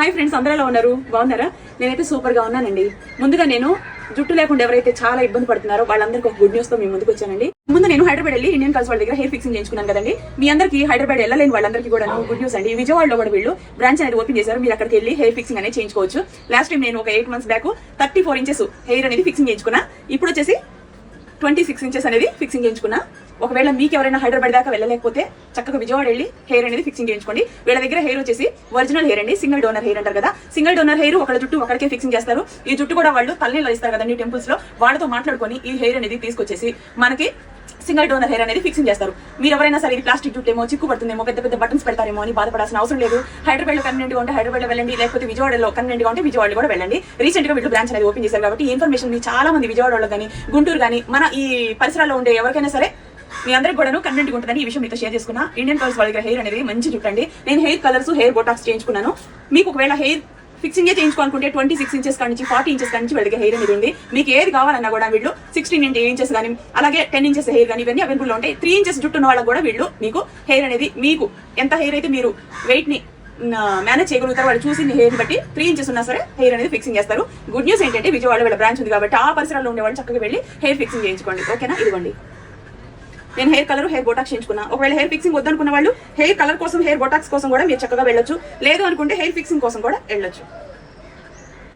Hi friends, అందరూ ఎలా ఉన్నారు? బాగున్నారా? నేనైతే సూపర్ గా ఉన్నానండి. ముందుగా నేను జుట్టు లేకుండా ఎవరైతే చాలా ఇబ్బంది పడుతున్నారో వాళ్ళందరికీ ఒక గుడ్ న్యూస్ తో మీ ముందుకు వచ్చానండి. ముందు నేను హైదరాబాద్ వెళ్ళి ఇండియన్ కల్స్ వాళ్ళ దగ్గర హెయిర్ ఫిక్సింగ్ చేయించుకున్నాను కదండి. మీ అందరికీ హైదరాబాద్ వెళ్ళలేని వాళ్ళందరికీ కూడా గుడ్ న్యూస్ అండి. విజయవాడలో కూడా వీళ్ళు బ్రాంచ్ అనేది ఓపెన్ చేశారు. మీరు అక్కడికి వెళ్ళి హెయిర్ ఫిక్సింగ్ అనేది చేయించుకోవచ్చు. లాస్ట్ టైం నేను ఒక 8 months బ్యాక్ 34 inches హెయిర్ అనేది ఫిక్సింగ్ చేయించుకున్నా. ఇప్పుడు వచ్చేసి 26 inches అనేది ఫిక్సింగ్ చేయించుకున్నా. ఒకవేళ మీకు ఎవరైనా హైదరాబాద్ దాకా వెళ్ళలేకపోతే చక్కగా విజయవాడ వెళ్ళి హెయిర్ అనేది ఫిక్సింగ్ చేయించుకోండి. వీళ్ళ దగ్గర హెయిర్ వచ్చేసి ఒరిజినల్ హెయిర్ అండి, సింగిల్ డోనర్ హెయిర్ అంటారు కదా. సింగిల్ డోనర్ హెయిర్ ఒకళ్ళ జుట్టు ఒకరికే ఫిక్సింగ్ చేస్తారు. ఈ జుట్టు కూడా వాళ్ళు తల్లిలో ఇస్తారు కదండి టెంపుల్స్ లో, వాళ్ళతో మాట్లాడుకొని ఈ హెయిర్ అనేది తీసుకొచ్చేసి మనకి సింగిల్ డోనర్ హెయిర్ అనేది ఫిక్సింగ్ చేస్తారు. మీరు ఎవరైనా సరే ఇది ప్లాస్టిక్ జుట్టు ఏమో, చిక్కు పడుతుందేమో, పెద్ద పెద్ద బటన్స్ పెడతారేమో అని బాధపడాల్సిన అవసరం లేదు. హైదరాబాద్ లో కన్వీనియంట్ గా ఉంటే హైదరాబాద్ లో వెళ్ళండి, లేకపోతే విజయవాడలో కన్వీనియంట్ గా ఉంటే విజయవాడలో కూడా వెళ్ళండి. రీసెంట్ గా వీళ్ళు బ్రాంచ్ అనేది ఓపెన్ చేశారు కాబట్టి ఈ ఇన్ఫర్మేషన్ మీ చాలా మంది విజయవాడ వాళ్ళు కానీ, గుంటూరు కానీ, మన ఈ పరిసరాల్లో ఉండే ఎవరికైనా సరే మీ అందరికి కూడా కన్వీనియంట్ ఉంటుందని ఈ విషయం మీతో షేర్ చేసుకున్నా. ఇండియన్ కలర్స్ వాళ్ళ దగ్గర హెయిర్ అనేది మంచి జుట్టు అండి. నేను హెయిర్ కలర్స్, హెయిర్ బోటాక్స్ చేయించుకున్నాను. మీకు ఒకవేళ హెయిర్ ఫిక్సింగ్ చేయించుకోవాలనుకుంటే 26 inches నుంచి 40 inches నుంచి వీళ్ళకి హెయిర్ అనేది ఉంది. మీకు ఏది కావాలన్నా కూడా వీళ్ళు 16 inches కానీ, అలాగే 10 inches హెయిర్ కానీ ఇవన్నీ అవైలబుల్ ఉంటాయి. 3 inches జుట్టు ఉన్న వాళ్ళకి కూడా వీళ్ళు మీకు హెయిర్ అనేది, మీకు ఎంత హెయిర్ అయితే మీరు వెయిట్ ని మేనేజ్ చేయగలుగుతారు వాళ్ళు చూసి హెయిర్ బట్టి 3 inches ఉన్నా సరే హెయిర్ అనేది ఫిక్సింగ్ చేస్తారు. గుడ్ న్యూస్ ఏంటంటే విజయవాడ వీళ్ళ బ్రాంచ్ ఉంది కాబట్టి ఆ పరిసరాల్లో ఉండే వాళ్ళు చక్కగా వెళ్ళి హెయిర్ ఫిక్సింగ్ చేయించుకోండి. ఓకేనా? ఇదిగోండి, నేను హెయిర్ కలర్, హెయిర్ బోటాక్స్ చేయించుకున్నా. ఒకవేళ హెయిర్ ఫిక్సింగ్ వద్దనుకున్న వాళ్ళు హెయిర్ కలర్ కోసం, హెయిర్ బోటాక్స్ కోసం కూడా మీరు చక్కగా వెళ్ళొచ్చు. లేదు అనుకుంటే హెయిర్ ఫిక్సింగ్ కోసం కూడా వెళ్ళొచ్చు.